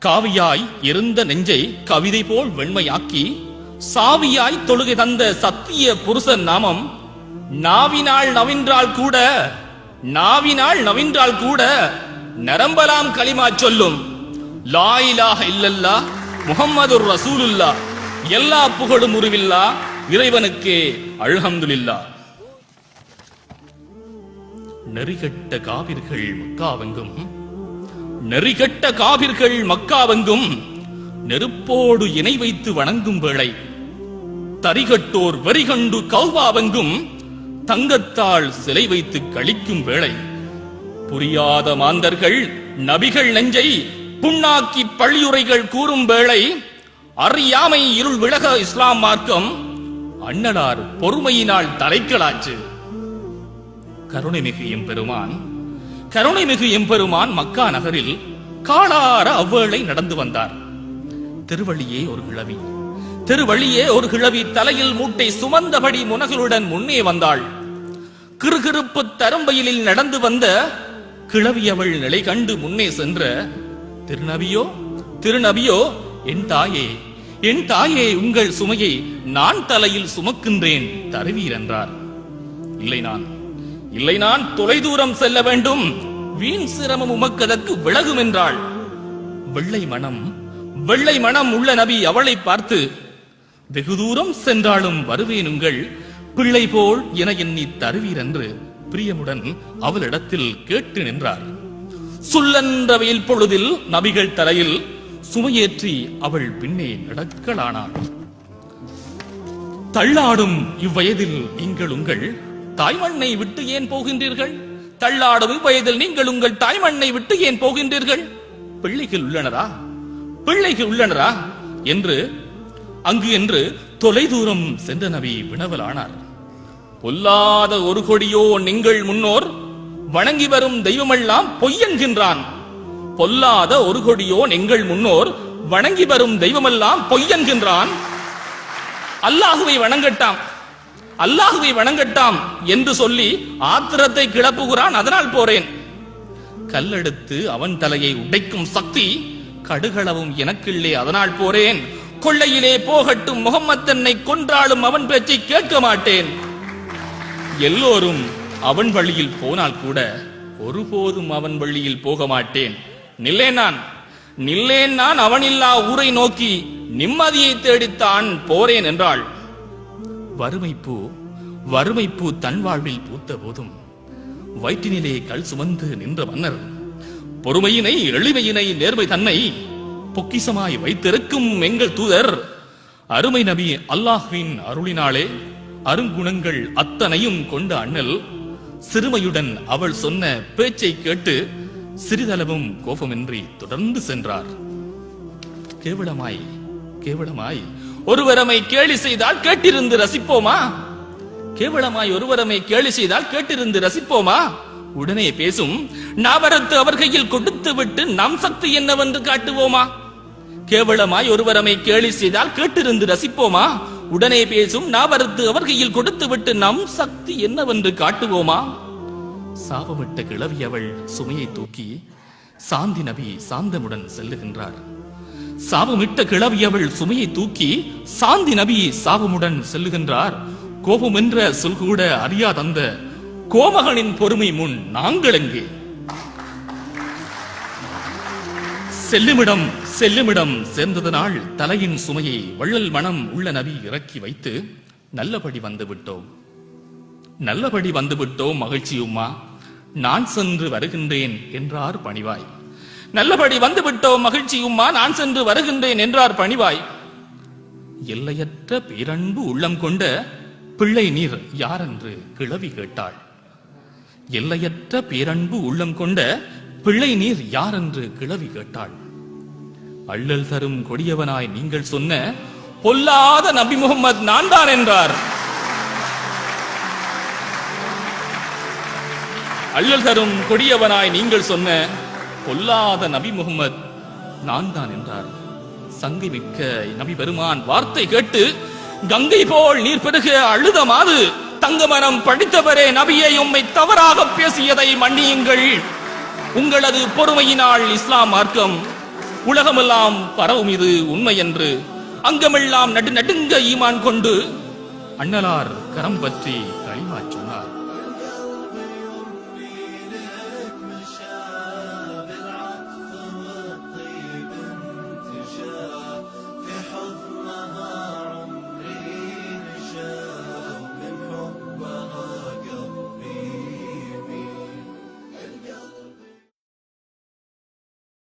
காவியாய் இருந்த நெஞ்சை கவிதை போல் வெண்மையாக்கி சாவியாய் தொழுகை தந்த சத்திய புருஷன் நாமம் நாவினால் நவின்றால் கூட நரம்பலாம் களிமா சொல்லும் லா இலாஹ இல்லல்லாஹ் முஹம்மதுர் ரசூலுல்லாஹ். எல்லா புகழும் உருவில்லா இறைவனுக்கே அல்ஹம்துலில்லாஹ். நெறிகட்ட காபிர்கள் மக்காவெங்கும் நெருப்போடு இணை வைத்து வணங்கும் வேளை தரிகட்டோர் வரிகண்டு கௌபாவெங்கும் தங்கத்தால் சிலை வைத்து கழிக்கும் வேளை புரியாத மாந்தர்கள் நபிகள் நெஞ்சை புண்ணாக்கி பழியுரைகள் கூறும் வேளை அறியாமை இருள் விலக இஸ்லாம் மார்க்கம் அண்ணலார் பொறுமையினால் தலைக்கலாச்சு. கருணைமிகு எம்பெருமான் மக்கா நகரில் காலார அவ்வேளை நடந்து வந்தார். தெருவழியே ஒரு கிழவி தலையில் மூட்டை சுமந்தபடி முனகளுடன் முன்னே வந்தாள். கிறுகிறுப்பு தரும்பயிலில் நடந்து வந்த கிழவி அவள் நிலை கண்டு முன்னே சென்ற திருநபியோ என் தாயே உங்கள் சுமையை நான் தலையில் சுமக்கின்றேன் தருவீர் என்றார். இல்லை நான் தொலைதூரம் செல்ல வேண்டும், வீண் சிரமம் உமக்கதற்கு விலகும் என்றாள். வெள்ளை மனம் உள்ள நபி அவளை பார்த்து வெகு தூரம் சென்றாலும் வருவேன் உங்கள் பிள்ளை போல் என எண்ணி தருவீர் என்று பிரியமுடன் அவளிடத்தில் கேட்டு நின்றார். சுல்லென்ற வெயில் பொழுதில் நபிகள் தலையில் சுமையேற்றி அவள் பின்னே நடக்கலானாள். தள்ளாடும் இவ்வயதில் நீங்கள் உங்கள் தாய்மண்ணை விட்டு ஏன் போகின்றீர்கள்? தள்ளாடும் இவ்வயதில் நீங்கள் உங்கள் தாய்மண்ணை விட்டு ஏன் போகின்றீர்கள்? பிள்ளைகள் உள்ளனரா என்று தொலைதூரம் சென்ற நபி வினவலானார். பொல்லாத ஒரு கொடியோ நீங்கள் முன்னோர் வணங்கி வரும் தெய்வமெல்லாம் பொய்யென்கின்றான். பொல்லாத ஒரு கொடியோ நீங்கள் முன்னோர் வணங்கி வரும் தெய்வமெல்லாம் பொய்யென்கின்றான். அல்லாஹுவை வணங்கட்டாம் என்று சொல்லி ஆத்திரத்தை கிளப்புகிறான். அதனால் போறேன். கல்லெடுத்து அவன் தலையை உடைக்கும் சக்தி கடுகளவும் எனக்கில்லே, அதனால் போறேன். கொள்ளையிலே போகட்டும் முகம்மது என்னை கொன்றாலும் அவன் பேச்சை கேட்க மாட்டேன். எல்லோரும் அவன் வழியில் போனால் கூட ஒருபோதும் அவன் வழியில் போக மாட்டேன். நில்லேன் நான் அவனில்லா ஊரை நோக்கி நிம்மதியை தேடித்தான் போறேன் என்றாள். வறுமைப்பூ தன் வாழ்வில் பூத்த போதும் வயிற்றினிலே கல் சுமந்து நின்ற மன்னர் பொறுமையினை, எளிமையினை, நேர்மை தன்னை பொக்கிசமாய் வைத்திருக்கும் எங்கள் தூதர் அருமை நபி அல்லாஹ்வின் அருளினாலே அருங்குணங்கள் அத்தனையும் கொண்ட அண்ணல் சிறுமையுடன் அவள் சொன்ன பேச்சை கேட்டு சிறிதளவும் கோபமின்றி தொடர்ந்து சென்றார். கேவலமாய் ஒருவரமை கேலி செய்தால் கேட்டிருந்து ரசிப்போமா? உடனே பேசும் நாவரத்து அவர் கையில் கொடுத்து விட்டு நம் சக்தி என்னவென்று காட்டுவோமா? கேவலமாய் ஒருவரமை கேலி செய்தால் கேட்டிருந்து ரசிப்போமா? உடனே பேசும் நாவரத்து அவர் கையில் கொடுத்து விட்டு நம் சக்தி என்னவென்று காட்டுவோமா? சாபமிட்ட கிழவி அவள் சுமையை தூக்கி சாந்தி நபி சாந்தமுடன் செல்லுகின்றார். கோபம் என்ற சொல் கூட அறியாதந்த கோமகனின் பொறுமை முன் நாங்கள் எங்கே? செல்லுமிடம் சேர்ந்ததனால் தலையின் சுமையை வள்ளல் மனம் உள்ள நபி இறக்கி வைத்து நல்லபடி வந்துவிட்டோம் மகிழ்ச்சியும்மா, நான் சென்று வருகின்றேன் என்றார் பணிவாய். நல்லபடி வந்துவிட்டோம் மகிழ்ச்சியும்மா, நான் சென்று வருகின்றேன் என்றார் பணிவாய். எல்லையற்ற பேரன்பு உள்ளம் கொண்ட பிள்ளை நீர் யாரென்று கிழவி கேட்டாள். எல்லையற்ற பேரன்பு உள்ளம் கொண்ட பிள்ளை நீர் யாரென்று கிழவி கேட்டாள். அள்ளல் தரும் கொடியவனாய் நீங்கள் சொன்ன பொல்லாத நபி முகம்மது நான் தான் என்றார். அள்ளல் தரும் கொடியவனாய் நீங்கள் சொன்ன பொல்லாத நபி முகம்மது நான் தான் என்றார். சங்கை மிக்க நபி பெருமான் வார்த்தை கேட்டு கங்கை போல் நீர் பெருக அழுத மாது தங்கமனம் படித்தவரே நபியை உம்மை தவறாக பேசியதை மன்னியுங்கள். உங்களது பொறுமையினால் இஸ்லாம் மார்க்கம் உலகமெல்லாம் பரவும் இது உண்மை என்று அங்கமெல்லாம் நடுங்க ஈமான் கொண்டு அண்ணலார் கரம் பற்றி களிமா சொன்னார்.